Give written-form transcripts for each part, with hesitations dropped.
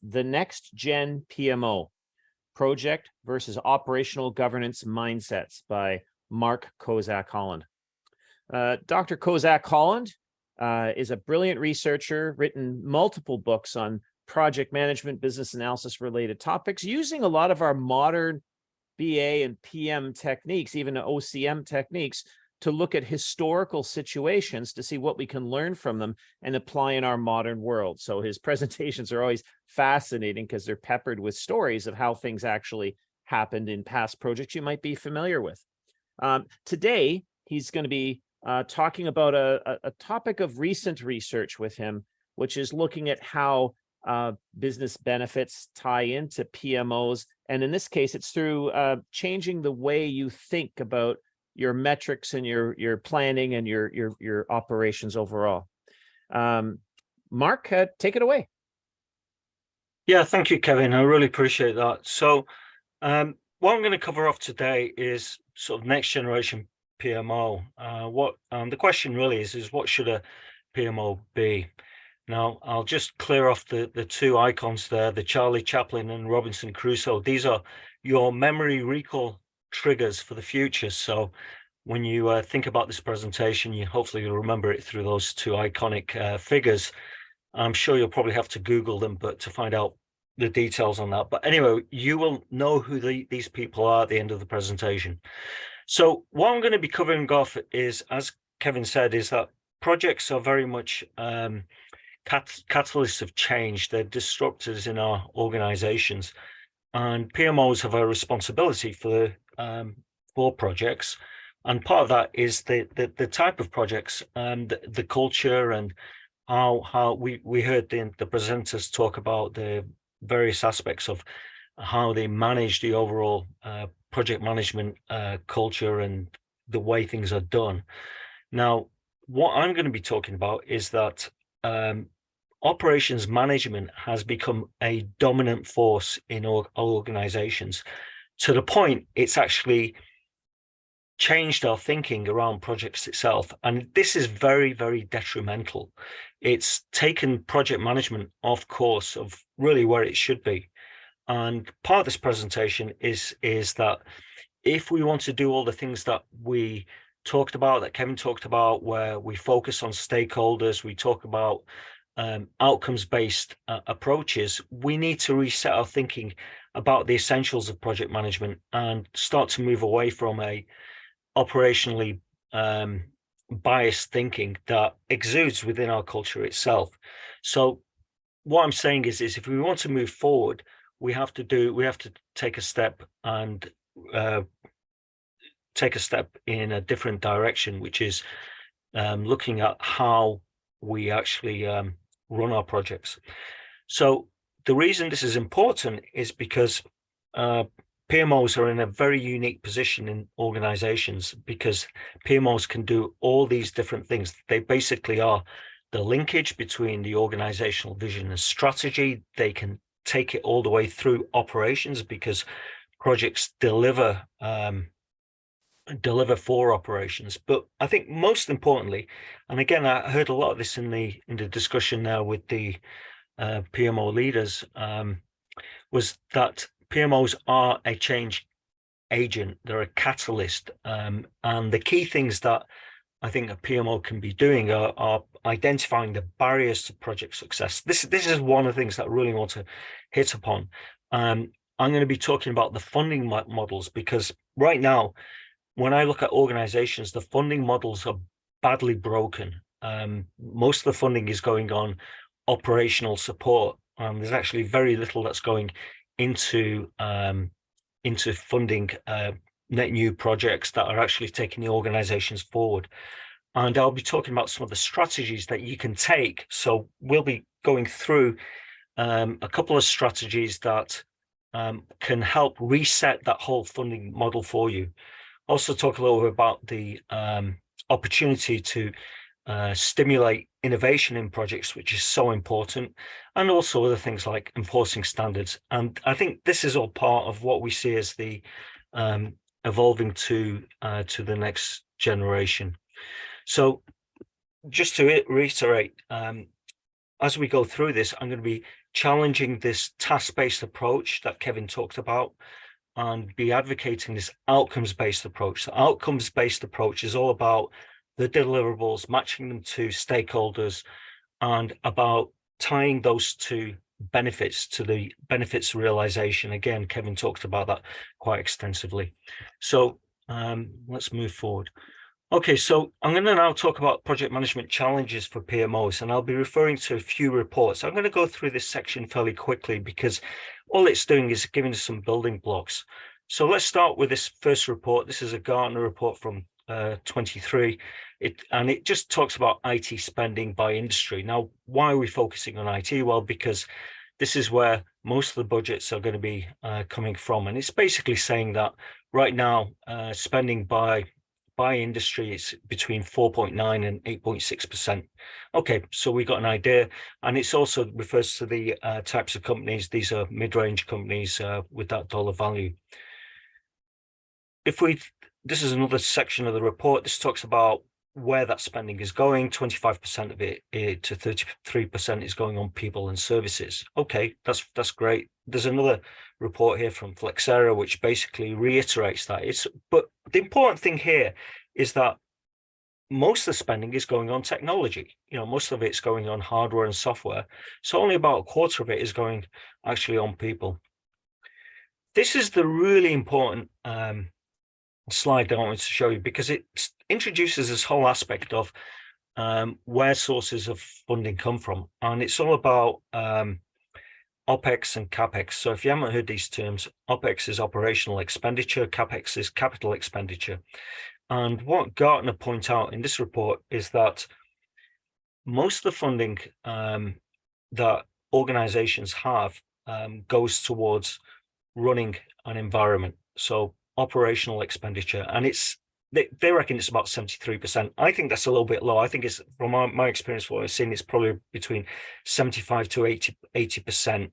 the NextGen PMO, Project versus Operational Governance Mindsets by Mark Kozak-Holland. Dr. Kozak-Holland is a brilliant researcher, written multiple books on project management, business analysis related topics, using a lot of our modern BA and PM techniques, even OCM techniques, to look at historical situations to see what we can learn from them and apply in our modern world. So his presentations are always fascinating because they're peppered with stories of how things actually happened in past projects you might be familiar with. Today, he's going to be talking about a topic of recent research with him, which is looking at how business benefits tie into PMOs. And in this case, it's through changing the way you think about your metrics and your planning and your operations overall. Mark, take it away. Yeah, thank you, Kevin. I really appreciate that. So what I'm going to cover off today is sort of next generation PMO. The question really is what should a PMO be? Now, I'll just clear off the two icons there, the Charlie Chaplin and Robinson Crusoe. These are your memory recall triggers for the future. So when you think about this presentation, hopefully you'll remember it through those two iconic figures. I'm sure you'll probably have to Google them, but to find out the details on that. But anyway, you will know who these people are at the end of the presentation. So what I'm going to be covering off is, as Kevin said, is that projects are very much catalysts of change. They're disruptors in our organizations, and PMOs have a responsibility for projects. And part of that is the type of projects and the culture, and how we heard the presenters talk about the various aspects of how they manage the overall project management culture and the way things are done. Now, what I'm going to be talking about is that operations management has become a dominant force in organizations, to the point it's actually changed our thinking around projects itself. And this is very, very detrimental. It's taken project management off course of really where it should be. And part of this presentation is that if we want to do all the things that we talked about, that Kevin talked about, where we focus on stakeholders, we talk about outcomes-based approaches, we need to reset our thinking about the essentials of project management and start to move away from a operationally biased thinking that exudes within our culture itself. So what I'm saying is if we want to move forward, we have to take a step and take a step in a different direction, which is looking at how we actually run our projects. So the reason this is important is because PMOs are in a very unique position in organizations, because PMOs can do all these different things. They basically are the linkage between the organizational vision and strategy. They can take it all the way through operations, because projects deliver for operations. But I think most importantly, and again, I heard a lot of this in the discussion now with the PMO leaders, was that PMOs are a change agent. They're a catalyst, and the key things that I think a PMO can be doing are identifying the barriers to project success. This is one of the things that I really want to hit upon. I'm going to be talking about the funding models, because right now, when I look at organizations, the funding models are badly broken. Most of the funding is going on operational support. There's actually very little that's going into funding net new projects that are actually taking the organizations forward. And I'll be talking about some of the strategies that you can take. So we'll be going through a couple of strategies that can help reset that whole funding model for you. Also talk a little bit about the opportunity to stimulate innovation in projects, which is so important, and also other things like enforcing standards. And I think this is all part of what we see as the evolving to the next generation. So just to reiterate, as we go through this, I'm going to be challenging this task-based approach that Kevin talked about and be advocating this outcomes-based approach. The outcomes-based approach is all about the deliverables, matching them to stakeholders, and about tying those two benefits to the benefits realization. Again, Kevin talked about that quite extensively. So let's move forward. Okay, so I'm going to now talk about project management challenges for PMOs, and I'll be referring to a few reports. I'm going to go through this section fairly quickly because all it's doing is giving us some building blocks. So let's start with this first report. This is a Gartner report from 23, and it just talks about IT spending by industry. Now, why are we focusing on IT? Well, because this is where most of the budgets are going to be coming from, and it's basically saying that right now spending by industry is between 4.9 and 8.6%. Okay, so we got an idea, and it's also refers to the types of companies. These are mid-range companies with that dollar value. This is another section of the report. This talks about where that spending is going. 25% of it to 33% is going on people and services. Okay, that's great. There's another report here from Flexera which basically reiterates that. But the important thing here is that most of the spending is going on technology. Most of it's going on hardware and software. So only about a quarter of it is going actually on people. This is the really important slide that I wanted to show you, because it introduces this whole aspect of where sources of funding come from, and it's all about OPEX and CAPEX. So if you haven't heard these terms, OPEX is operational expenditure, CAPEX is capital expenditure. And what Gartner point out in this report is that most of the funding that organizations have goes towards running an environment. So operational expenditure, and they reckon it's about 73%. I think that's a little bit low. I think it's, from my experience, what I've seen, it's probably between 75 to 80%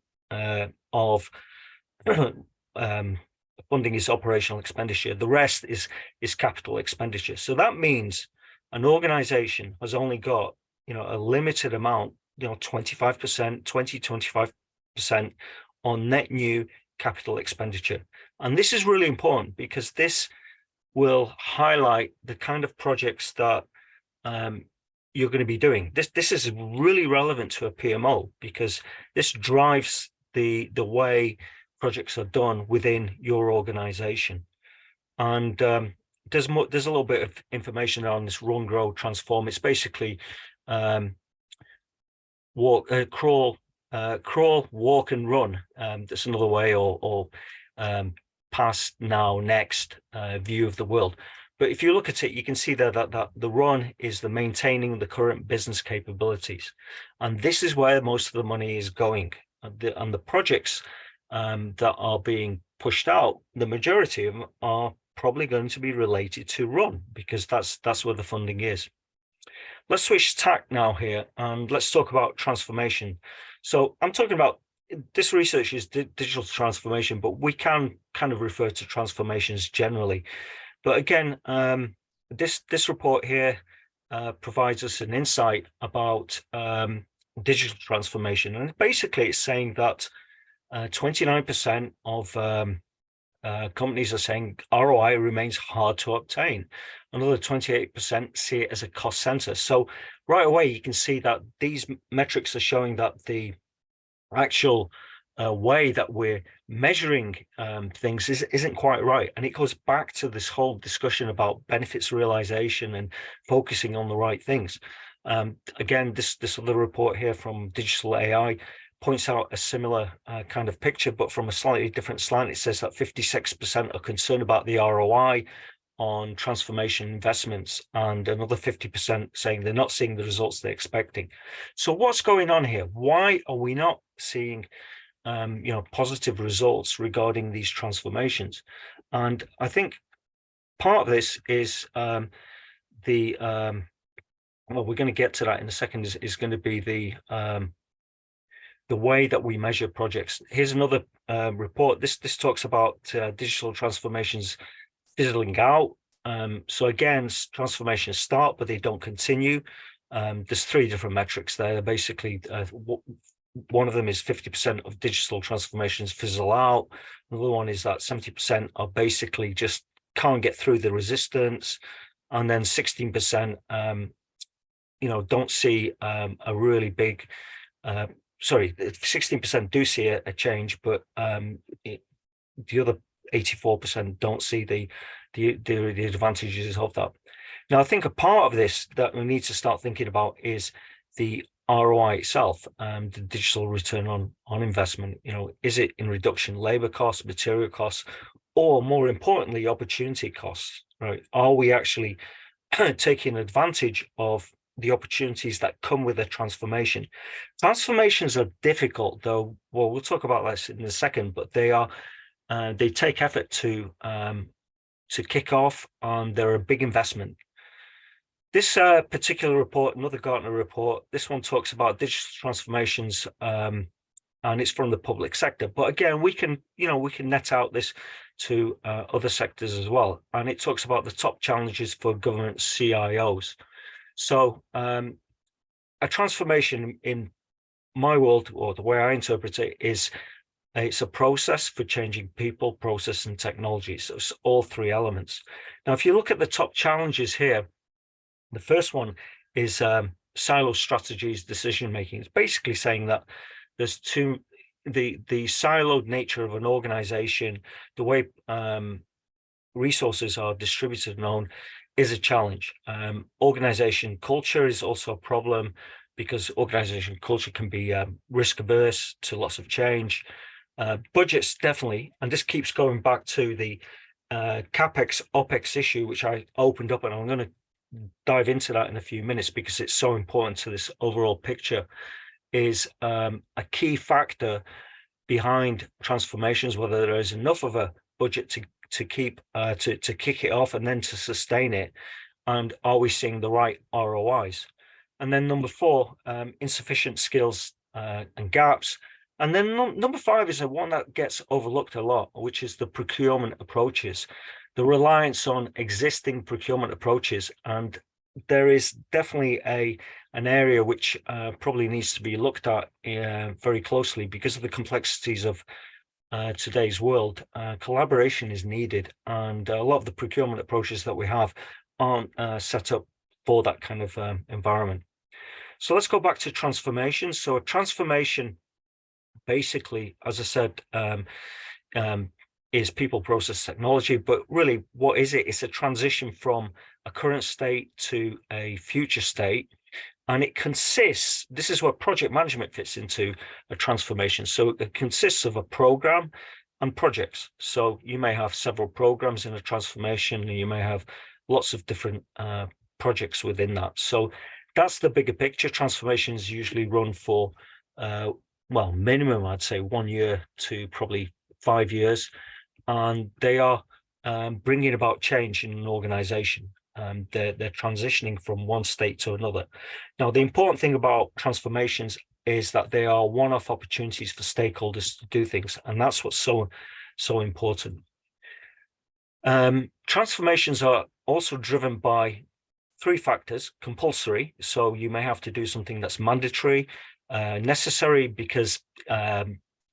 of funding is operational expenditure. The rest is capital expenditure. So that means an organization has only got a limited amount, 25%, 25% on net new capital expenditure. And this is really important because this will highlight the kind of projects that you're going to be doing. This is really relevant to a PMO because this drives the way projects are done within your organization. And there's a little bit of information on this: run, grow, transform. It's basically crawl, walk, and run. That's another way, or past, now, next view of the world. But if you look at it, you can see that the run is the maintaining the current business capabilities, and this is where most of the money is going. And the projects that are being pushed out, the majority of them are probably going to be related to run, because that's where the funding is. Let's switch tack now here, and let's talk about transformation. So I'm talking about, this research is digital transformation, but we can kind of refer to transformations generally. But again, this report here provides us an insight about digital transformation, and basically it's saying that 29% of companies are saying ROI remains hard to obtain. Another 28% see it as a cost center. So right away, you can see that these metrics are showing that the actual way that we're measuring things isn't quite right. And it goes back to this whole discussion about benefits realization and focusing on the right things. Again, this other report here from Digital AI points out a similar kind of picture, but from a slightly different slant. It says that 56% are concerned about the ROI on transformation investments, and another 50% saying they're not seeing the results they're expecting. So what's going on here? Why are we not seeing positive results regarding these transformations? And I think part of this is well, we're going to get to that in a second, is going to be the way that we measure projects. Here's another report. This talks about digital transformations fizzling out. So again, transformations start, but they don't continue. There's three different metrics there. Basically, one of them is 50% of digital transformations fizzle out. Another one is that 70% are basically just can't get through the resistance. And then 16%, don't see a really big, 16% do see a change, but the other 84% don't see the advantages of that. Now, I think a part of this that we need to start thinking about is the ROI itself, the digital return on investment. Is it in reduction labor costs, material costs, or more importantly, opportunity costs, right? Are we actually taking advantage of the opportunities that come with a transformation? Transformations are difficult, though. Well, we'll talk about this in a second, but they take effort to kick off, and they're a big investment. This particular report, another Gartner report, this one talks about digital transformations, and it's from the public sector. But again, we can net out this to other sectors as well. And it talks about the top challenges for government CIOs. So a transformation in my world, or the way I interpret it, is it's a process for changing people, process, and technology. So it's all three elements. Now, if you look at the top challenges here, the first one is silo strategies, decision making. It's basically saying that there's the siloed nature of an organization, the way resources are distributed and owned, is a challenge. Organization culture is also a problem, because organization culture can be risk averse to lots of change. Budgets, definitely, and this keeps going back to the CapEx OpEx issue, which I opened up, and I'm going to dive into that in a few minutes because it's so important to this overall picture. Is a key factor behind transformations, whether there is enough of a budget to keep to kick it off and then to sustain it, and are we seeing the right ROIs? And then number 4, insufficient skills and gaps. And then number 5 is the one that gets overlooked a lot, which is the procurement approaches, the reliance on existing procurement approaches. And there is definitely an area which probably needs to be looked at very closely because of the complexities of today's world. Collaboration is needed, and a lot of the procurement approaches that we have aren't set up for that kind of environment. So let's go back to transformation. So a transformation, basically, as I said, is people, process, technology. But really, what is it? It's a transition from a current state to a future state. And it consists, this is where project management fits into a transformation. So it consists of a program and projects. So you may have several programs in a transformation, and you may have lots of different projects within that. So that's the bigger picture. Transformations usually run for, well, minimum, I'd say 1 year to probably 5 years. And they are bringing about change in an organization. They're transitioning from one state to another. Now, the important thing about transformations is that they are one-off opportunities for stakeholders to do things, and that's what's so important. Transformations are also driven by 3 factors: compulsory, so you may have to do something that's mandatory; necessary, because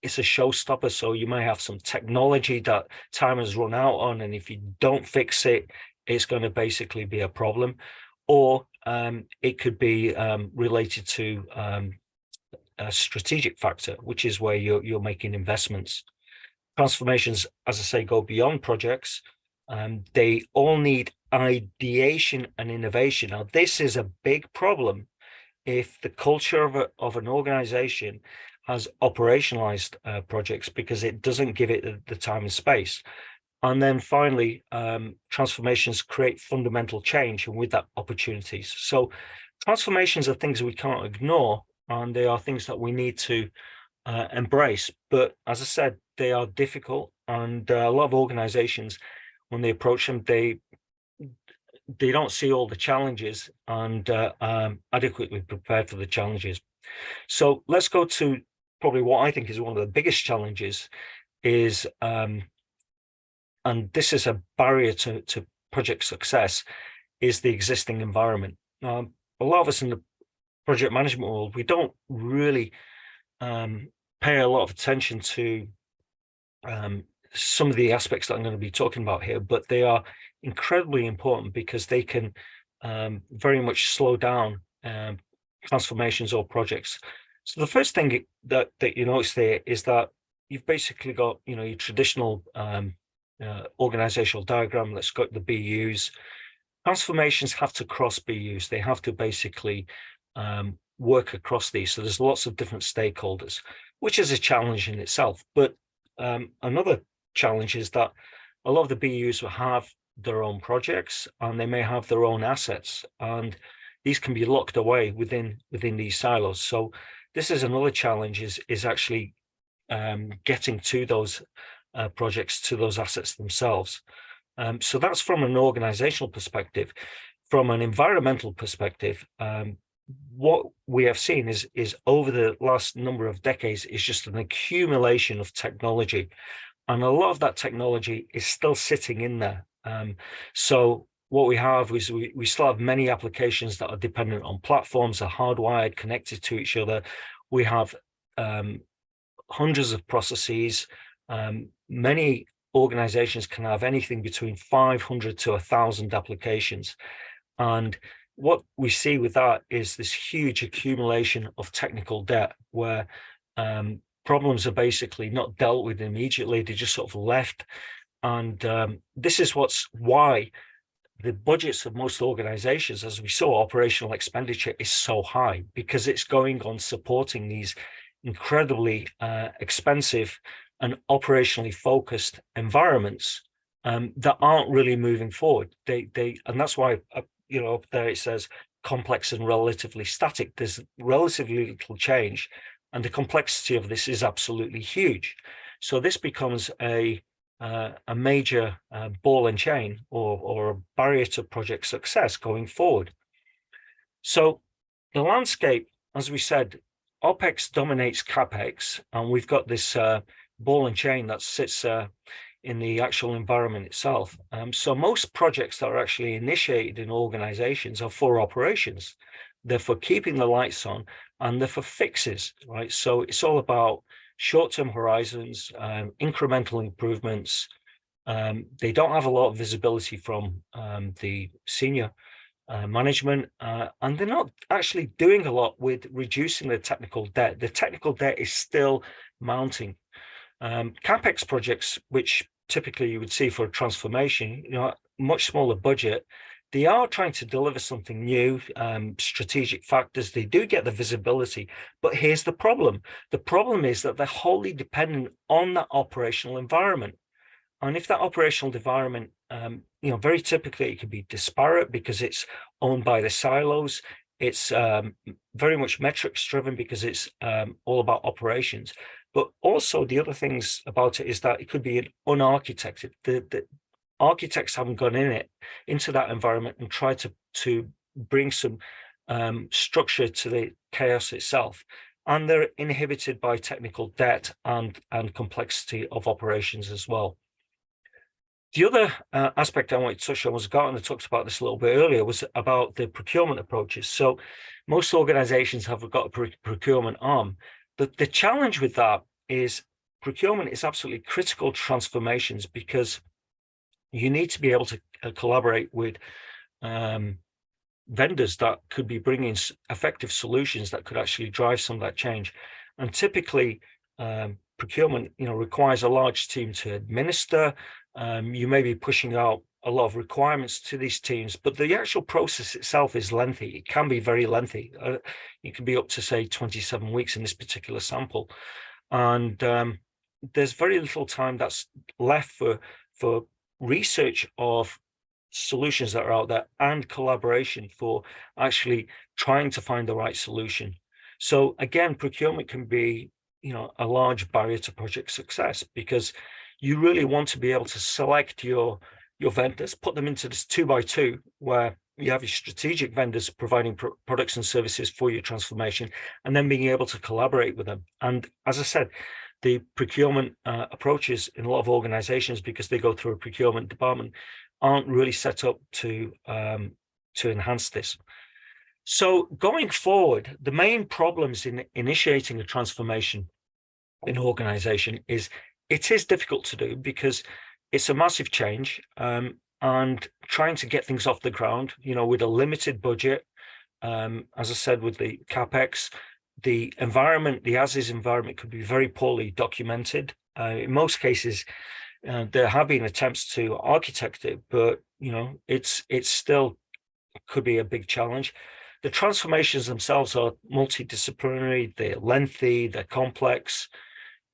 it's a showstopper, so you may have some technology that time has run out on, and if you don't fix it, it's going to basically be a problem. Or it could be related to a strategic factor, which is where you're making investments. Transformations, as I say, go beyond projects. They all need ideation and innovation. Now, this is a big problem if the culture of an organization has operationalized projects, because it doesn't give it the time and space. And then finally, transformations create fundamental change, and with that, opportunities. So transformations are things we can't ignore, and they are things that we need to embrace. But as I said, they are difficult, and a lot of organizations, when they approach them, they don't see all the challenges and adequately prepared for the challenges. So let's go to probably what I think is one of the biggest challenges is, and this is a barrier to project success, is the existing environment. A lot of us in the project management world, we don't really pay a lot of attention to some of the aspects that I'm going to be talking about here, but they are incredibly important because they can very much slow down transformations or projects. So the first thing that you notice there is that you've basically got, your traditional organizational diagram that's got the BUs. Transformations have to cross BUs. They have to basically work across these. So there's lots of different stakeholders, which is a challenge in itself. But another challenge is that a lot of the BUs will have their own projects and they may have their own assets, and these can be locked away within these silos. So this is another challenge, is actually getting to those projects, to those assets themselves. So that's from an organizational perspective. From an environmental perspective, what we have seen is over the last number of decades is just an accumulation of technology, and a lot of that technology is still sitting in there. So what we have is we still have many applications that are dependent on platforms, are hardwired, connected to each other. We have hundreds of processes. Many organizations can have anything between 500 to 1,000 applications. And what we see with that is this huge accumulation of technical debt where problems are basically not dealt with immediately. They're just sort of left. And this is why the budgets of most organizations, as we saw, operational expenditure is so high, because it's going on supporting these incredibly expensive and operationally focused environments that aren't really moving forward. And that's why up there it says complex and relatively static. There's relatively little change, and the complexity of this is absolutely huge. So this becomes a major ball and chain or a barrier to project success going forward. So the landscape, as we said, OPEX dominates CAPEX, and we've got this ball and chain that sits in the actual environment itself. So most projects that are actually initiated in organizations are for operations. They're for keeping the lights on, and they're for fixes, right? So it's all about short-term horizons, incremental improvements. They don't have a lot of visibility from the senior management, and they're not actually doing a lot with reducing the technical debt. The technical debt is still mounting. CapEx projects, which typically you would see for a transformation, much smaller budget, they are trying to deliver something new, strategic factors. They do get the visibility, but here's the problem. The problem is that they're wholly dependent on that operational environment. And if that operational environment, very typically it can be disparate because it's owned by the silos. It's very much metrics driven because it's all about operations. But also the other things about it is that it could be unarchitected. The architects haven't gone into that environment and tried to bring some structure to the chaos itself. And they're inhibited by technical debt and complexity of operations as well. The other aspect I wanted to touch on was, Gartner talked about this a little bit earlier, was about the procurement approaches. So most organizations have got a procurement arm. The challenge with that is procurement is absolutely critical to transformations, because you need to be able to collaborate with vendors that could be bringing effective solutions that could actually drive some of that change. And typically, procurement, requires a large team to administer. You may be pushing out a lot of requirements to these teams, but the actual process itself is lengthy. It can be very lengthy. It can be up to, say, 27 weeks in this particular sample. And there's very little time that's left for research of solutions that are out there and collaboration for actually trying to find the right solution. So again, procurement can be, a large barrier to project success, because you really want to be able to select your vendors, put them into this 2x2 where you have your strategic vendors providing products and services for your transformation, and then being able to collaborate with them. And as I said, the procurement approaches in a lot of organizations, because they go through a procurement department, aren't really set up to enhance this. So going forward, the main problems in initiating a transformation in an organization is it is difficult to do because it's a massive change, and trying to get things off the ground, with a limited budget, as I said, with the CapEx, the environment, the as-is environment could be very poorly documented. In most cases, there have been attempts to architect it, but it's still could be a big challenge. The transformations themselves are multidisciplinary, they're lengthy, they're complex,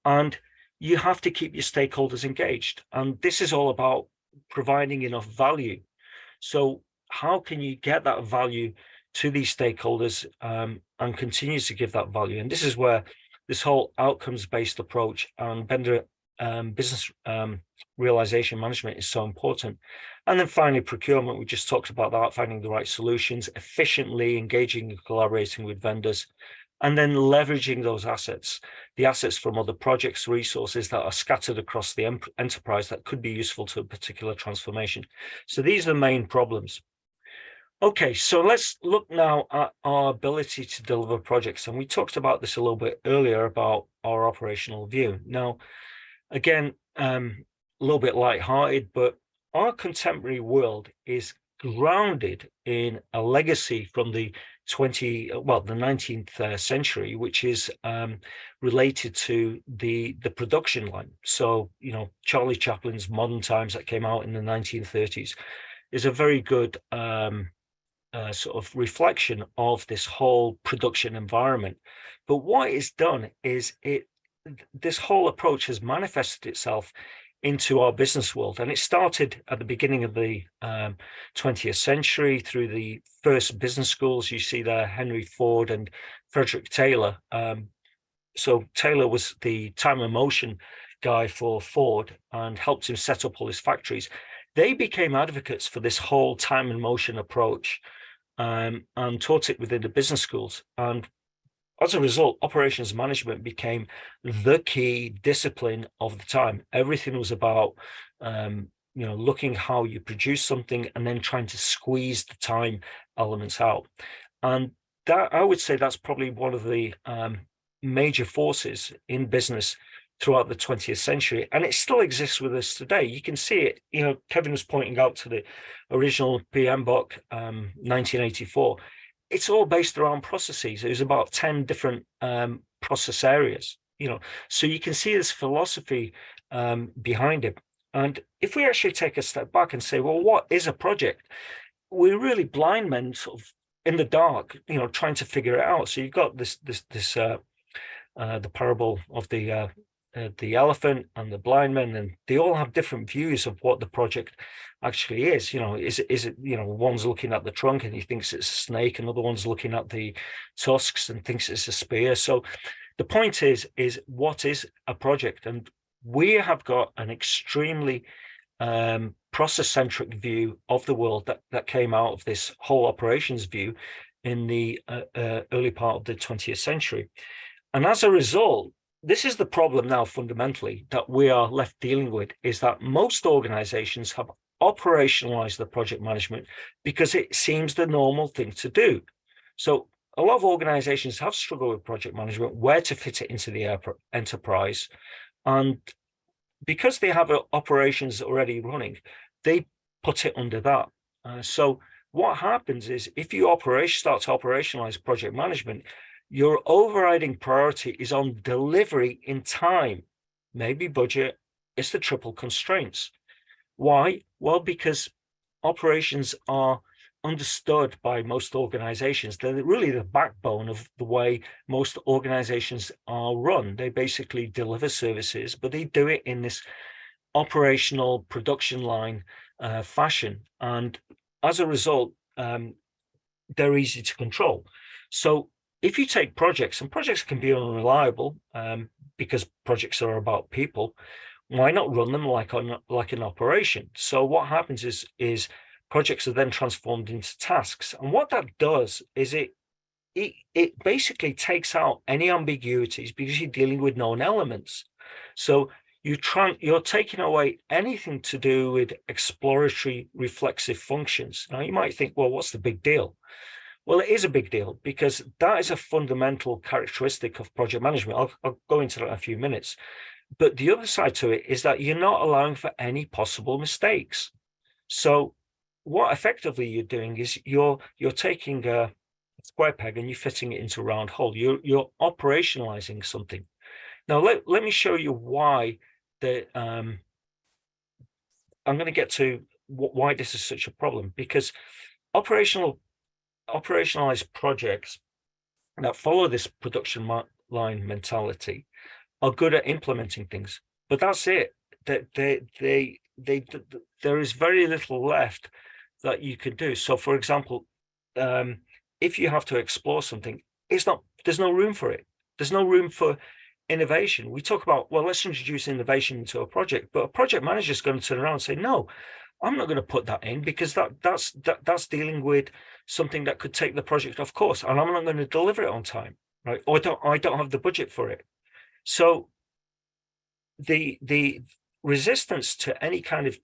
and you have to keep your stakeholders engaged. And this is all about providing enough value. So how can you get that value to these stakeholders, and continue to give that value? And this is where this whole outcomes-based approach and vendor business realization management is so important. And then finally, procurement, we just talked about that, finding the right solutions, efficiently engaging and collaborating with vendors, and then leveraging those assets, the assets from other projects, resources that are scattered across the enterprise that could be useful to a particular transformation. So these are the main problems. Okay, so let's look now at our ability to deliver projects. And we talked about this a little bit earlier about our operational view. Now, again, a little bit lighthearted, but our contemporary world is grounded in a legacy from the 19th century, which is related to the production line. So, Charlie Chaplin's Modern Times that came out in the 1930s is a very good sort of reflection of this whole production environment. But what it's done is this whole approach has manifested itself into our business world. And it started at the beginning of the 20th century through the first business schools. You see there, Henry Ford and Frederick Taylor. So Taylor was the time and motion guy for Ford and helped him set up all his factories. They became advocates for this whole time and motion approach, and taught it within the business schools. And as a result, operations management became the key discipline of the time. Everything was about, looking how you produce something and then trying to squeeze the time elements out. And that, I would say, that's probably one of the major forces in business throughout the 20th century, and it still exists with us today. You can see it. Kevin was pointing out to the original PM book, 1984. It's all based around processes. It was about 10 different process areas, so you can see this philosophy behind it. And if we actually take a step back and say, well, what is a project? We're really blind men sort of in the dark, trying to figure it out. So you've got this the parable of the elephant and the blind men, and they all have different views of what the project actually is. Is it one's looking at the trunk and he thinks it's a snake, another one's looking at the tusks and thinks it's a spear. So the point is what is a project? And we have got an extremely process-centric view of the world that came out of this whole operations view in the early part of the 20th century. And as a result, this is the problem now fundamentally that we are left dealing with, is that most organizations have operationalized the project management because it seems the normal thing to do. So a lot of organizations have struggled with project management, where to fit it into the enterprise. And because they have operations already running, they put it under that. So what happens is if you start to operationalize project management, your overriding priority is on delivery in time, maybe budget. It's the triple constraints. Why? Well, because operations are understood by most organizations. They're really the backbone of the way most organizations are run. They basically deliver services, but they do it in this operational production line fashion. And as a result, they're easy to control. So if you take projects, and projects can be unreliable because projects are about people, why not run them like an operation? So what happens is projects are then transformed into tasks. And what that does is it basically takes out any ambiguities because you're dealing with known elements. So you're taking away anything to do with exploratory reflexive functions. Now you might think, well, what's the big deal? Well, it is a big deal because that is a fundamental characteristic of project management. I'll go into that in a few minutes. But the other side to it is that you're not allowing for any possible mistakes. So what effectively you're doing is you're taking a square peg and you're fitting it into a round hole. You're operationalizing something. Now let me show you why I'm going to get to why this is such a problem, because operationalized projects that follow this production line mentality are good at implementing things, but that's it. There is very little left that you can do. So, for example, if you have to explore something, there's no room for it. There's no room for innovation. We talk about, well, let's introduce innovation into a project, but a project manager is going to turn around and say, no, I'm not going to put that in because that's dealing with something that could take the project off course, and I'm not going to deliver it on time, right? Or I don't have the budget for it. So the resistance to any kind of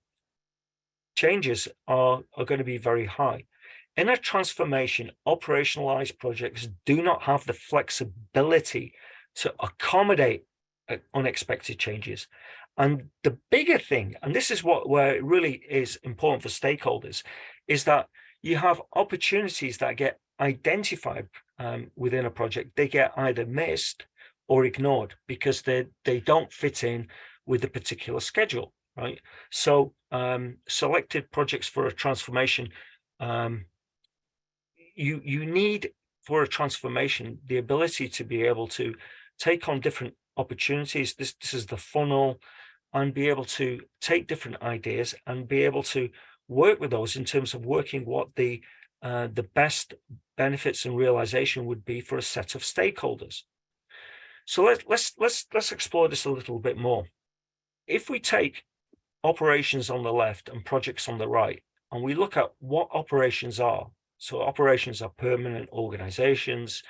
changes are going to be very high. In a transformation, operationalized projects do not have the flexibility to accommodate unexpected changes. And the bigger thing, and this is where it really is important for stakeholders, is that you have opportunities that get identified within a project. They get either missed or ignored because they don't fit in with the particular schedule, right? So selected projects for a transformation, you need, for a transformation, the ability to be able to take on different opportunities. This is the funnel, and be able to take different ideas and be able to work with those in terms of working what the best benefits and realization would be for a set of stakeholders. So let's explore this a little bit more. If we take operations on the left and projects on the right, and we look at what operations are. So operations are permanent organizations.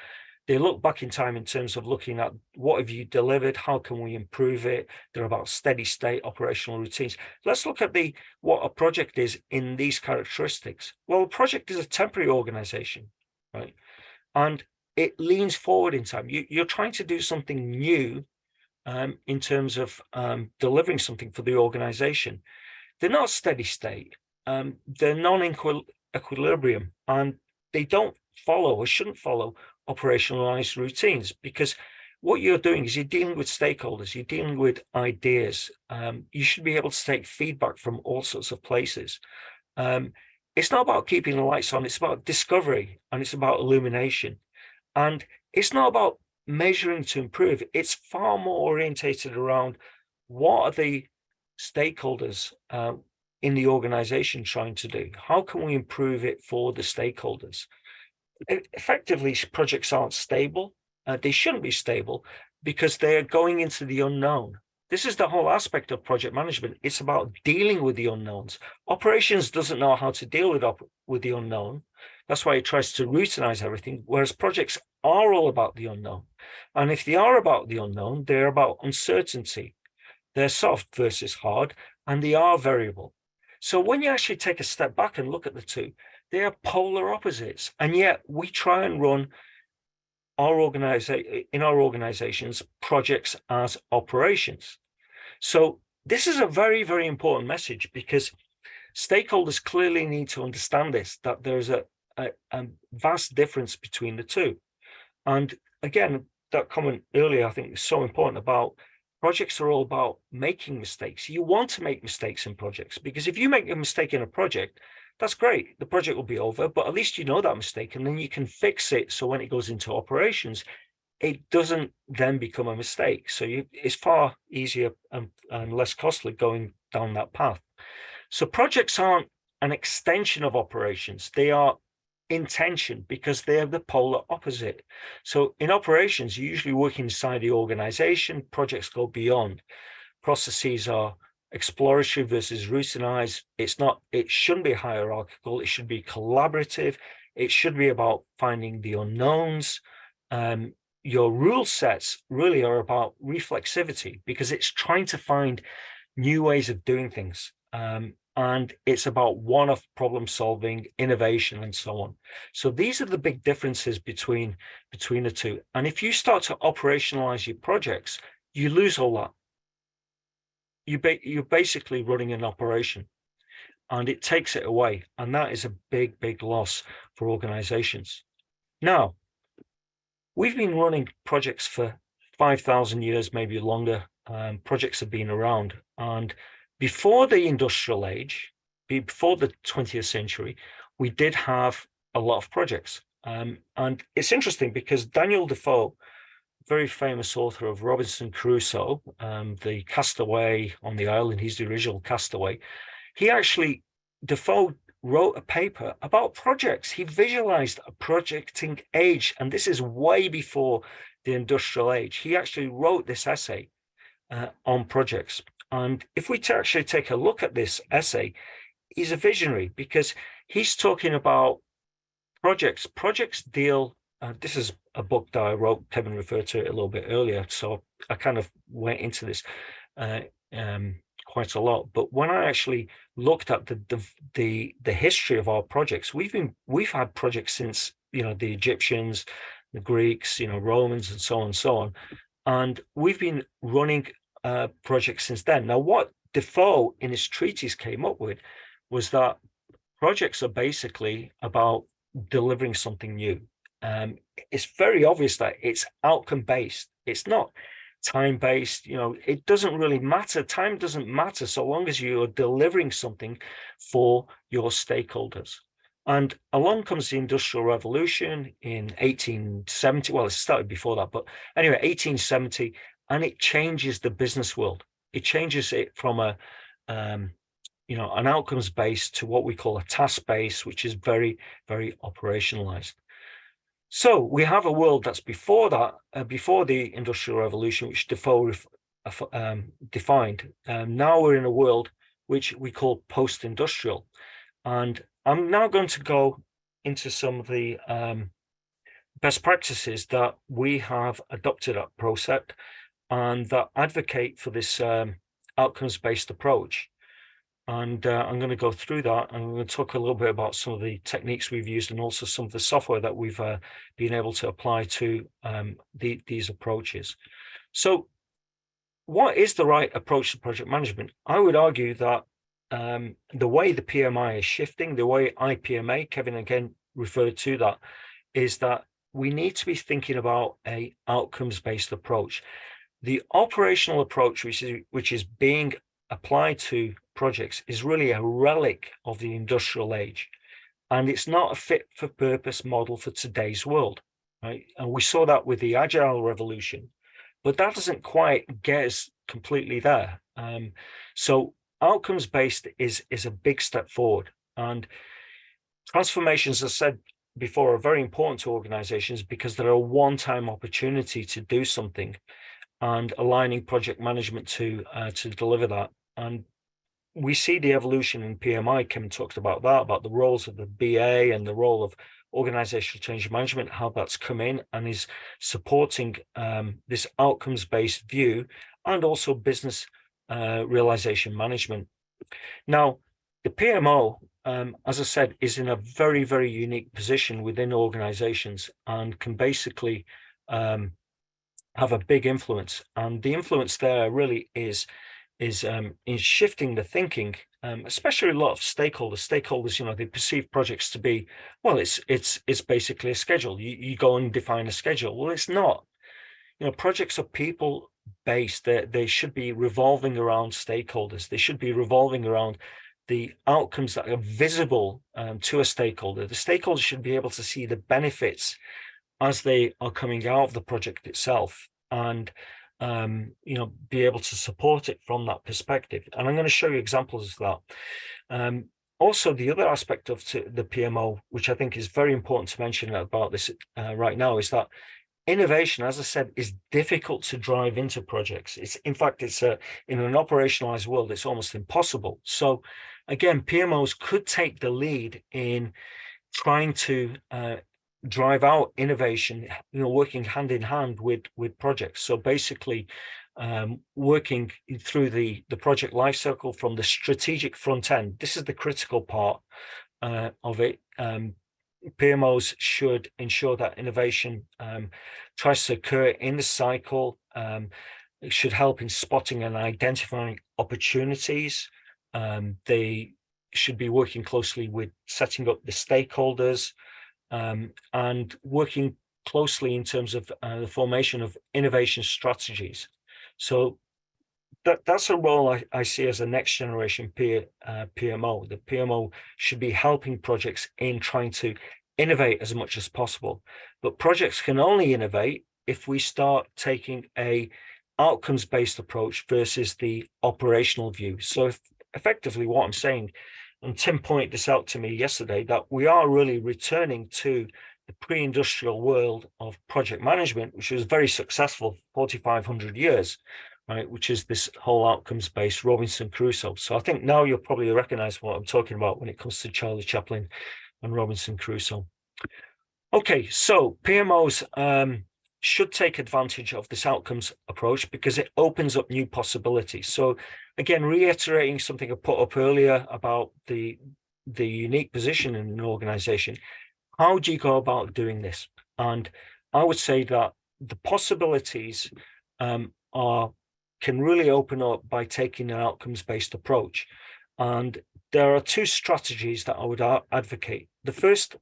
They look back in time in terms of looking at what have you delivered, how can we improve it. They're about steady state operational routines. Let's look at what a project is in these characteristics. Well, a project is a temporary organization, right? And it leans forward in time. You're trying to do something new in terms of delivering something for the organization. They're not steady state. They're non-equilibrium, and they don't follow or shouldn't follow operationalized routines, because what you're doing is you're dealing with stakeholders, you're dealing with ideas. You should be able to take feedback from all sorts of places. It's not about keeping the lights on, it's about discovery, and it's about illumination. And it's not about measuring to improve. It's far more orientated around what are the stakeholders in the organization trying to do? How can we improve it for the stakeholders? Effectively, projects aren't stable. They shouldn't be stable because they're going into the unknown. This is the whole aspect of project management. It's about dealing with the unknowns. Operations doesn't know how to deal with the unknown. That's why it tries to routinize everything, whereas projects are all about the unknown. And if they are about the unknown, they're about uncertainty. They're soft versus hard, and they are variable. So when you actually take a step back and look at the two, they are polar opposites. And yet we try and run our organizations projects as operations. So this is a very, very important message, because stakeholders clearly need to understand this, that there's a vast difference between the two. And again, that comment earlier, I think, is so important about projects are all about making mistakes. You want to make mistakes in projects, because if you make a mistake in a project, that's great. The project will be over, but at least you know that mistake, and then you can fix it. So when it goes into operations, it doesn't then become a mistake. So it's far easier and less costly going down that path. So projects aren't an extension of operations. They are intention, because they're the polar opposite. So in operations, you usually work inside the organization. Projects go beyond. Processes are exploratory versus routinized. It shouldn't be hierarchical. It should be collaborative. It should be about finding the unknowns. Your rule sets really are about reflexivity, because it's trying to find new ways of doing things. and it's about one-off problem solving, innovation, and so on. So these are the big differences between the two. And if you start to operationalize your projects, you lose all that. You're basically running an operation, and it takes it away, and that is a big loss for organizations. Now, we've been running projects for 5,000 years, maybe longer. Projects have been around, and before the industrial age, before the 20th century, we did have a lot of projects. And it's interesting because Daniel Defoe, very famous author of Robinson Crusoe, the castaway on the island, he's the original castaway. Defoe wrote a paper about projects. He visualized a projecting age, and this is way before the industrial age. He actually wrote this essay on projects. And if we actually take a look at this essay, he's a visionary because he's talking about projects. Projects deal, this is a book that I wrote, Kevin referred to it a little bit earlier, so I kind of went into this quite a lot. But when I actually looked at the history of our projects, we've had projects since, you know, the Egyptians, the Greeks, you know, Romans, and so on, and we've been running projects since then. Now, what Defoe in his treatise came up with was that projects are basically about delivering something new. It's very obvious that it's outcome based. It's not time based. You know, it doesn't really matter. Time doesn't matter so long as you are delivering something for your stakeholders. And along comes the Industrial Revolution in 1870. Well, it started before that, but anyway, 1870, and it changes the business world. It changes it from an outcomes based to what we call a task based, which is very operationalized. So we have a world that's before that, before the Industrial Revolution, which Defoe defined. Now we're in a world which we call post-industrial. And I'm now going to go into some of the best practices that we have adopted at Procept and that advocate for this outcomes-based approach. And I'm going to go through that, and I'm going to talk a little bit about some of the techniques we've used and also some of the software that we've been able to apply to these approaches. So what is the right approach to project management? I would argue that the way the PMI is shifting, the way IPMA, Kevin again referred to that, is that we need to be thinking about a outcomes-based approach. The operational approach, which is being applied to projects, is really a relic of the industrial age, and it's not a fit for purpose model for today's world, right? And we saw that with the agile revolution, but that doesn't quite get us completely there. So outcomes based is a big step forward, and transformations, as I said before, are very important to organizations because they're a one-time opportunity to do something, and aligning project management to deliver that. And we see the evolution in PMI. Kevin talked about that, about the roles of the BA and the role of organizational change management, how that's come in and is supporting this outcomes-based view, and also business realization management. Now, the PMO, as I said, is in a very unique position within organizations and can basically have a big influence. And the influence there really is in shifting the thinking, especially a lot of stakeholders, you know, they perceive projects to be, well, it's basically a schedule. You go and define a schedule. Well, it's not. You know, projects are people based. They should be revolving around stakeholders. They should be revolving around the outcomes that are visible to a stakeholder. The stakeholder should be able to see the benefits as they are coming out of the project itself, and be able to support it from that perspective. And I'm going to show you examples of that. Also, the other aspect of the PMO, which I think is very important to mention about this right now, is that innovation, as I said, is difficult to drive into projects. In fact, in an operationalized world, it's almost impossible. So again, PMOs could take the lead in trying to drive out innovation, working hand in hand with projects. So basically, working through the project lifecycle from the strategic front end. This is the critical part of it. PMOs should ensure that innovation tries to occur in the cycle. It should help in spotting and identifying opportunities. They should be working closely with setting up the stakeholders and working closely in terms of the formation of innovation strategies. So that's a role I see as a next generation PMO. The PMO should be helping projects in trying to innovate as much as possible. But projects can only innovate if we start taking a outcomes-based approach versus the operational view. So effectively what I'm saying, and Tim pointed this out to me yesterday, that we are really returning to the pre-industrial world of project management, which was very successful for 4,500 years, right? Which is this whole outcomes-based Robinson Crusoe. So I think now you'll probably recognize what I'm talking about when it comes to Charlie Chaplin and Robinson Crusoe. Okay, so PMOs should take advantage of this outcomes approach because it opens up new possibilities. So again, reiterating something I put up earlier about the unique position in an organization, how do you go about doing this? And I would say that the possibilities can really open up by taking an outcomes-based approach. And there are two strategies that I would advocate. The first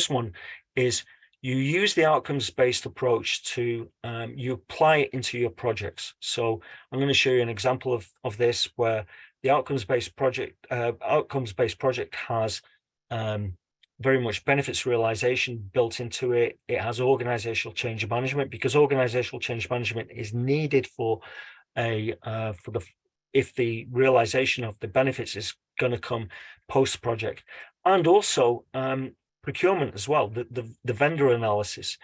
one is you use the outcomes-based approach to you apply it into your projects. So I'm going to show you an example of this where the outcomes-based project has very much benefits realization built into it. It has organizational change management because organizational change management is needed if the realization of the benefits is going to come post-project, and also procurement as well, the vendor analysis.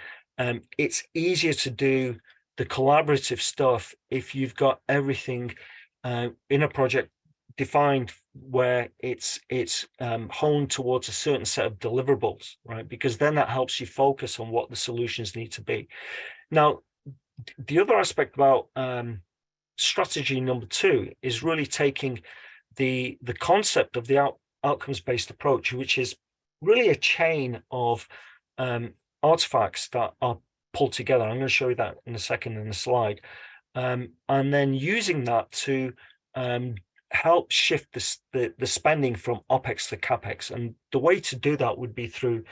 It's easier to do the collaborative stuff if you've got everything in a project defined where it's honed towards a certain set of deliverables, right? Because then that helps you focus on what the solutions need to be. Now, the other aspect about strategy number 2 is really taking the concept of the outcomes-based approach, which is really a chain of artifacts that are pulled together. I'm going to show you that in a second in the slide, and then using that to help shift the spending from OPEX to CAPEX. And the way to do that would be through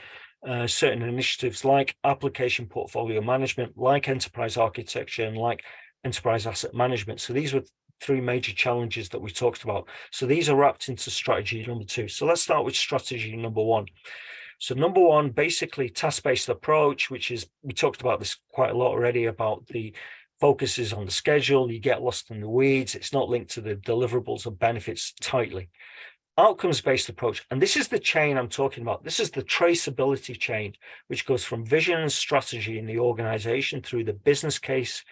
certain initiatives like application portfolio management, like enterprise architecture, and like enterprise asset management. So these were 3 major challenges that we talked about. So these are wrapped into strategy number 2. So let's start with strategy number 1. So number 1, basically task-based approach, which is, we talked about this quite a lot already, about the focuses on the schedule, you get lost in the weeds, it's not linked to the deliverables or benefits tightly. Outcomes-based approach, and this is the chain I'm talking about. This is the traceability chain, which goes from vision and strategy in the organization through the business case,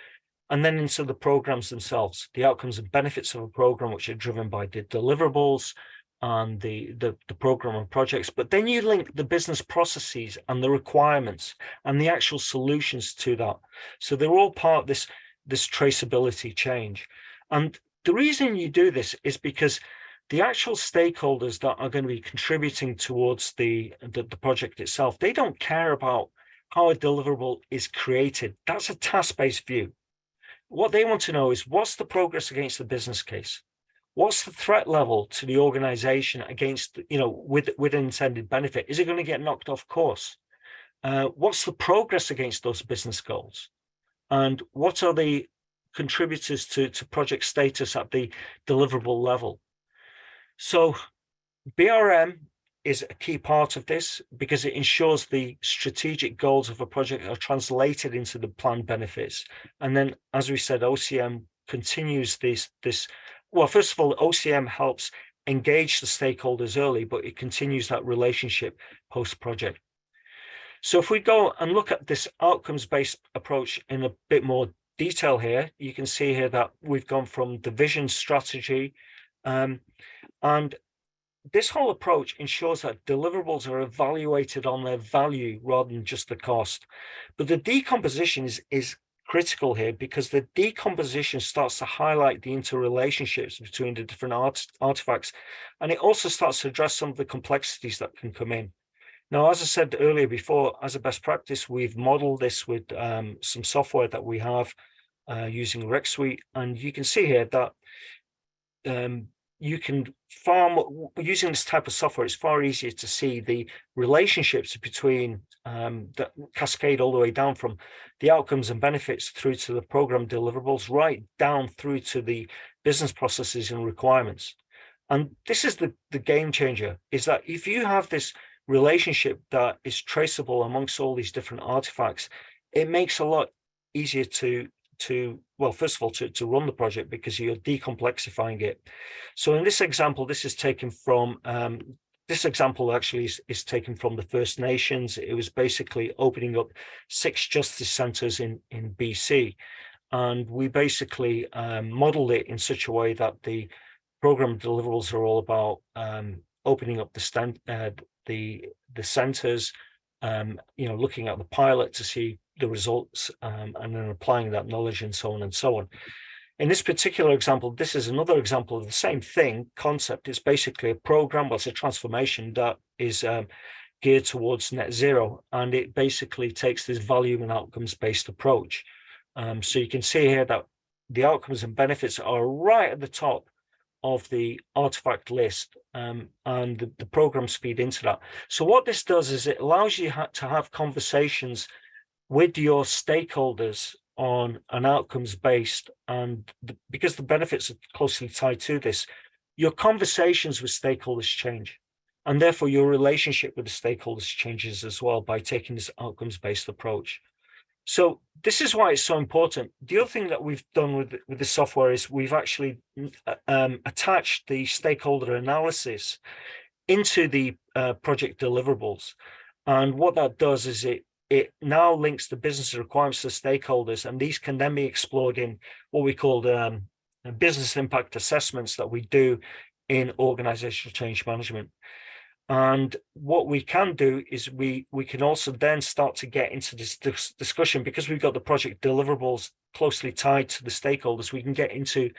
and then into the programs themselves, the outcomes and benefits of a program, which are driven by the deliverables and the program and projects. But then you link the business processes and the requirements and the actual solutions to that. So they're all part of this traceability chain. And the reason you do this is because the actual stakeholders that are going to be contributing towards the project itself, they don't care about how a deliverable is created. That's a task-based view. What they want to know is, what's the progress against the business case? What's the threat level to the organization against, with an intended benefit? Is it going to get knocked off course? What's the progress against those business goals? And what are the contributors to project status at the deliverable level? So BRM is a key part of this because it ensures the strategic goals of a project are translated into the planned benefits. And then, as we said, OCM continues this. Well, first of all, OCM helps engage the stakeholders early, but it continues that relationship post-project. So if we go and look at this outcomes-based approach in a bit more detail here, you can see here that we've gone from the vision strategy, and this whole approach ensures that deliverables are evaluated on their value rather than just the cost. But the decomposition is critical here, because the decomposition starts to highlight the interrelationships between the different artifacts, and it also starts to address some of the complexities that can come in. Now, as I said earlier before, as a best practice, we've modeled this with some software that we have using RecSuite, and you can see here that you can using this type of software, it's far easier to see the relationships between that cascade all the way down from the outcomes and benefits through to the program deliverables, right down through to the business processes and requirements. And this is the game changer, is that if you have this relationship that is traceable amongst all these different artifacts, it makes a lot easier to well, first of all, to run the project, because you're decomplexifying it. So in this example, this is taken from this example actually is taken from the First Nations. It was basically opening up 6 justice centers in BC, and we basically modeled it in such a way that the program deliverables are all about opening up the centers, looking at the pilot to see the results, and then applying that knowledge and so on and so on. In this particular example, this is another example of the same thing concept. It's basically a program, it's a transformation that is geared towards net zero, and it basically takes this value and outcomes based approach. So you can see here that the outcomes and benefits are right at the top of the artifact list, and the programs feed into that. So what this does is it allows you to have conversations with your stakeholders on an outcomes based, and because the benefits are closely tied to this, your conversations with stakeholders change, and therefore your relationship with the stakeholders changes as well by taking this outcomes based approach. So this is why it's so important. The other thing that we've done with the software is we've actually attached the stakeholder analysis into the project deliverables. And what that does is it now links the business requirements to stakeholders, and these can then be explored in what we call business impact assessments that we do in organizational change management. And what we can do is we can also then start to get into this discussion, because we've got the project deliverables closely tied to the stakeholders. We can get into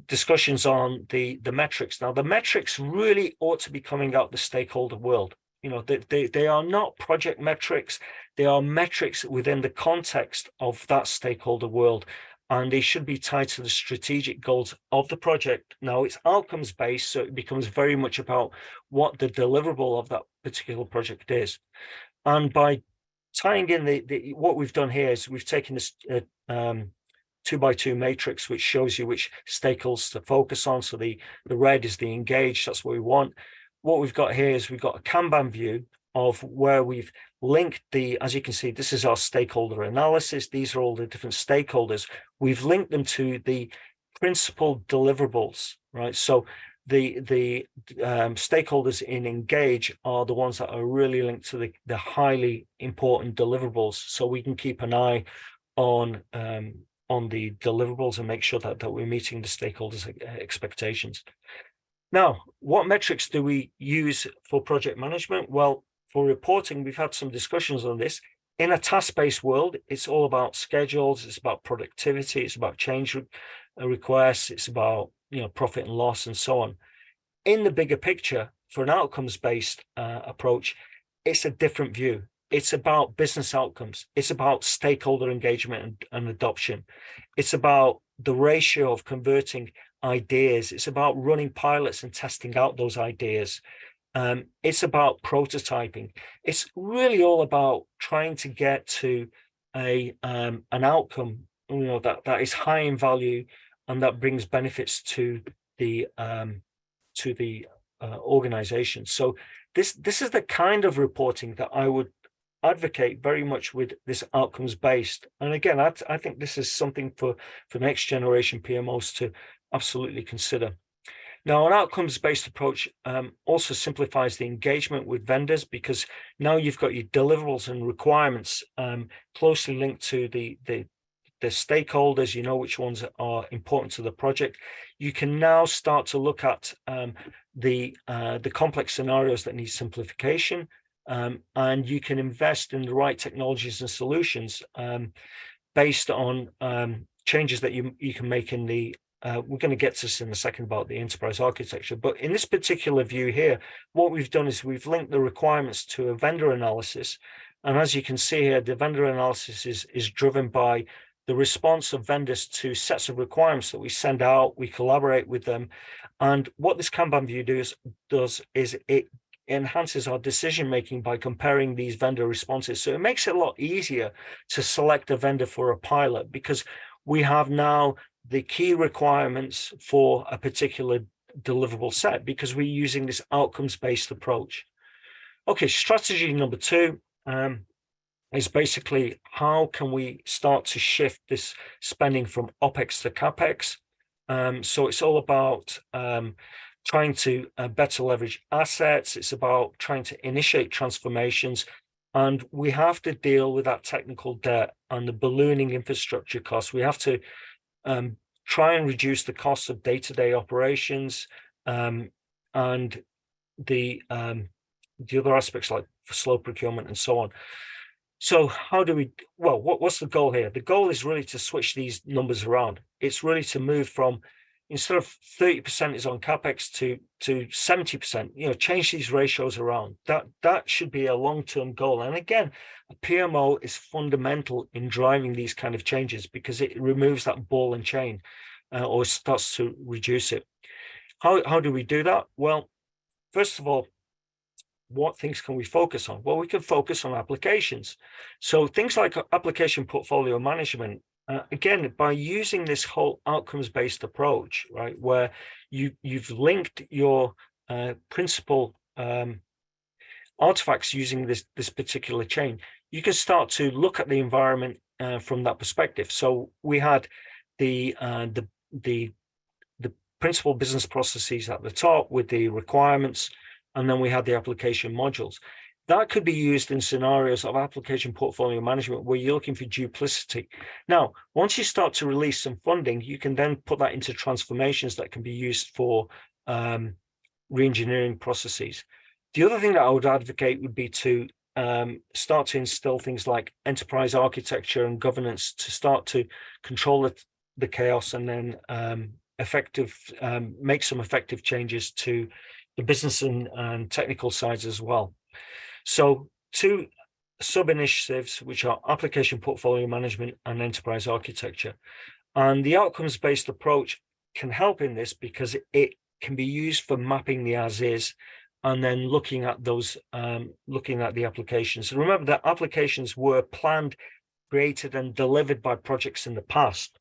discussions on the metrics. Now, the metrics really ought to be coming out the stakeholder world. They are not project metrics. They are metrics within the context of that stakeholder world, and they should be tied to the strategic goals of the project. Now, it's outcomes based, so it becomes very much about what the deliverable of that particular project is. And by tying in what we've done here is we've taken this 2x2 matrix, which shows you which stakeholders to focus on. So the red is the engaged, that's what we want. What we've got here is we've got a Kanban view of where we've linked as you can see, this is our stakeholder analysis. These are all the different stakeholders. We've linked them to the principal deliverables, right? So the stakeholders in Engage are the ones that are really linked to the highly important deliverables. So we can keep an eye on the deliverables and make sure that we're meeting the stakeholders' expectations. Now, what metrics do we use for project management? Well, for reporting, we've had some discussions on this. In a task-based world, it's all about schedules, it's about productivity, it's about change requests, it's about profit and loss and so on. In the bigger picture, for an outcomes-based approach, it's a different view. It's about business outcomes. It's about stakeholder engagement and adoption. It's about the ratio of converting ideas. It's about running pilots and testing out those ideas. It's about prototyping. It's really all about trying to get to an outcome that is high in value and that brings benefits to the organization. So this is the kind of reporting that I would advocate very much with this outcomes based. And again, I think this is something for next generation PMOs to absolutely consider. Now, an outcomes-based approach also simplifies the engagement with vendors, because now you've got your deliverables and requirements closely linked to the the stakeholders, you know which ones are important to the project. You can now start to look at the complex scenarios that need simplification, and you can invest in the right technologies and solutions based on changes that you can make in the we're going to get to this in a second about the enterprise architecture, but in this particular view here, what we've done is we've linked the requirements to a vendor analysis. And as you can see here, the vendor analysis is driven by the response of vendors to sets of requirements that we send out. We collaborate with them. And what this Kanban view does is it enhances our decision making by comparing these vendor responses. So it makes it a lot easier to select a vendor for a pilot, because we have now the key requirements for a particular deliverable set, because we're using this outcomes-based approach. Okay, strategy number 2 is basically how can we start to shift this spending from OPEX to CAPEX. So it's all about trying to better leverage assets. It's about trying to initiate transformations. And we have to deal with that technical debt and the ballooning infrastructure costs. We have to try and reduce the costs of day-to-day operations, and the other aspects like slow procurement and so on. So how do we, well, what's the goal here? The goal is really to switch these numbers around. It's really to move from, instead of 30% is on CapEx to 70%, change these ratios around. That should be a long-term goal. And again, a PMO is fundamental in driving these kind of changes, because it removes that ball and chain, or starts to reduce it. How do we do that? Well, first of all, what things can we focus on? Well, we can focus on applications. So things like application portfolio management, again, by using this whole outcomes-based approach, right, where you've linked your principal artifacts using this particular chain, you can start to look at the environment from that perspective. So we had the principal business processes at the top with the requirements, and then we had the application modules. That could be used in scenarios of application portfolio management where you're looking for duplicity. Now, once you start to release some funding, you can then put that into transformations that can be used for re-engineering processes. The other thing that I would advocate would be to start to instill things like enterprise architecture and governance to start to control the chaos, and then make some effective changes to the business and technical sides as well. So 2 sub-initiatives, which are application portfolio management and enterprise architecture. And the outcomes-based approach can help in this, because it can be used for mapping the as-is and then looking at those, looking at the applications. And remember that applications were planned, created, and delivered by projects in the past.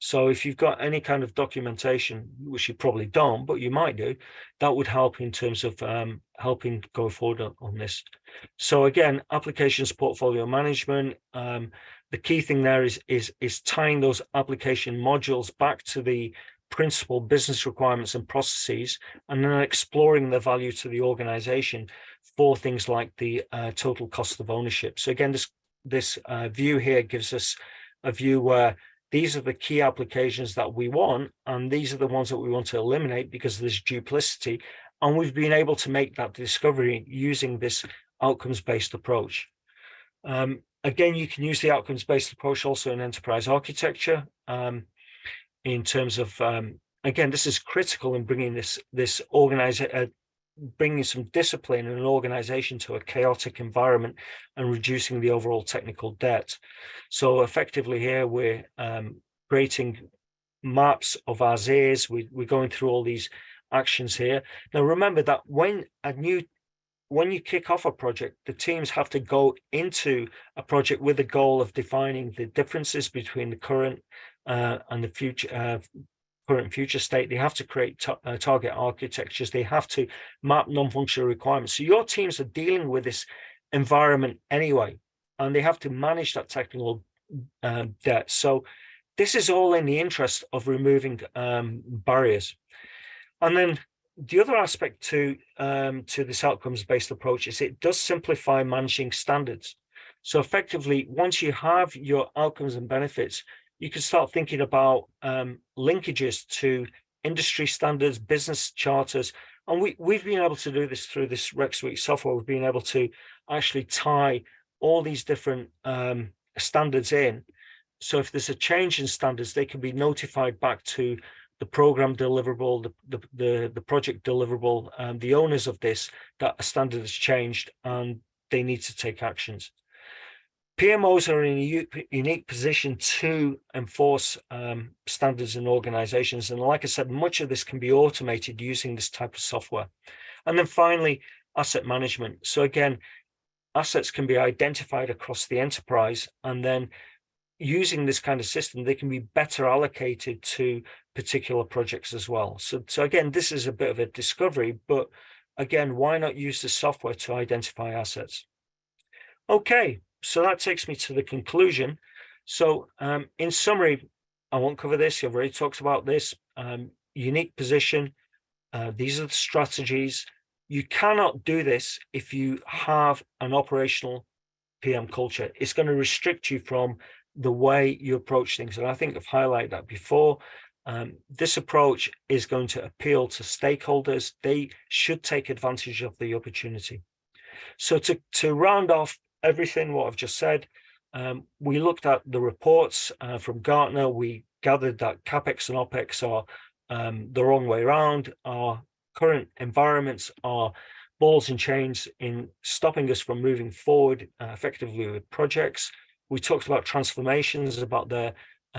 So if you've got any kind of documentation, which you probably don't, but you might do, that would help in terms of helping go forward on this. So again, applications portfolio management, the key thing there is tying those application modules back to the principal business requirements and processes, and then exploring the value to the organization for things like the total cost of ownership. So again, this view here gives us a view where these are the key applications that we want, and these are the ones that we want to eliminate because there's duplicity. And we've been able to make that discovery using this outcomes-based approach. Again, you can use the outcomes-based approach also in enterprise architecture, in terms of, again, this is critical in bringing bringing some discipline and an organization to a chaotic environment and reducing the overall technical debt. So effectively here, we're creating maps of as-is. We're going through all these actions here. Now, remember that when you kick off a project, the teams have to go into a project with the goal of defining the differences between the current and the future current and future state. They have to create target architectures. They have to map non-functional requirements. So your teams are dealing with this environment anyway, and they have to manage that technical debt. So this is all in the interest of removing barriers. And then the other aspect to this outcomes-based approach is it does simplify managing standards. So effectively, once you have your outcomes and benefits, you can start thinking about linkages to industry standards, business charters. And we've been able to do this through this Rex Suite software. We've been able to actually tie all these different standards in. So if there's a change in standards, they can be notified back to the program deliverable, the project deliverable, the owners of this, that a standard has changed and they need to take actions. PMOs are in a unique position to enforce standards in organizations. And like I said, much of this can be automated using this type of software. And then finally, asset management. So again, assets can be identified across the enterprise, and then using this kind of system, they can be better allocated to particular projects as well. So again, this is a bit of a discovery, but again, why not use the software to identify assets? Okay, so that takes me to the conclusion. So in summary, I won't cover this. I've already talked about this. Unique position. These are the strategies. You cannot do this if you have an operational PM culture. It's going to restrict you from the way you approach things. And I think I've highlighted that before. This approach is going to appeal to stakeholders. They should take advantage of the opportunity. So to round off everything what I've just said, we looked at the reports from Gartner. We gathered that CapEx and OpEx are the wrong way around. Our current environments are balls and chains in stopping us from moving forward effectively with projects. We talked about transformations, about their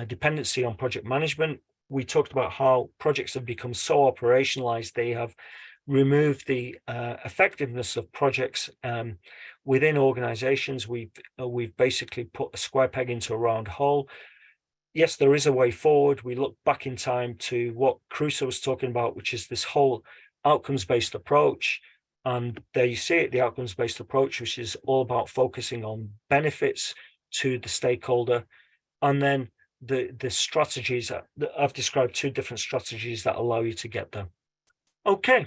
dependency on project management. We talked about how projects have become so operationalized, they have removed the effectiveness of projects within organizations. We've basically put a square peg into a round hole. Yes, there is a way forward. We look back in time to what Crusoe was talking about, which is this whole outcomes-based approach. And there you see it, the outcomes-based approach, which is all about focusing on benefits to the stakeholder. And then the strategies that I've described, two different strategies that allow you to get there. Okay,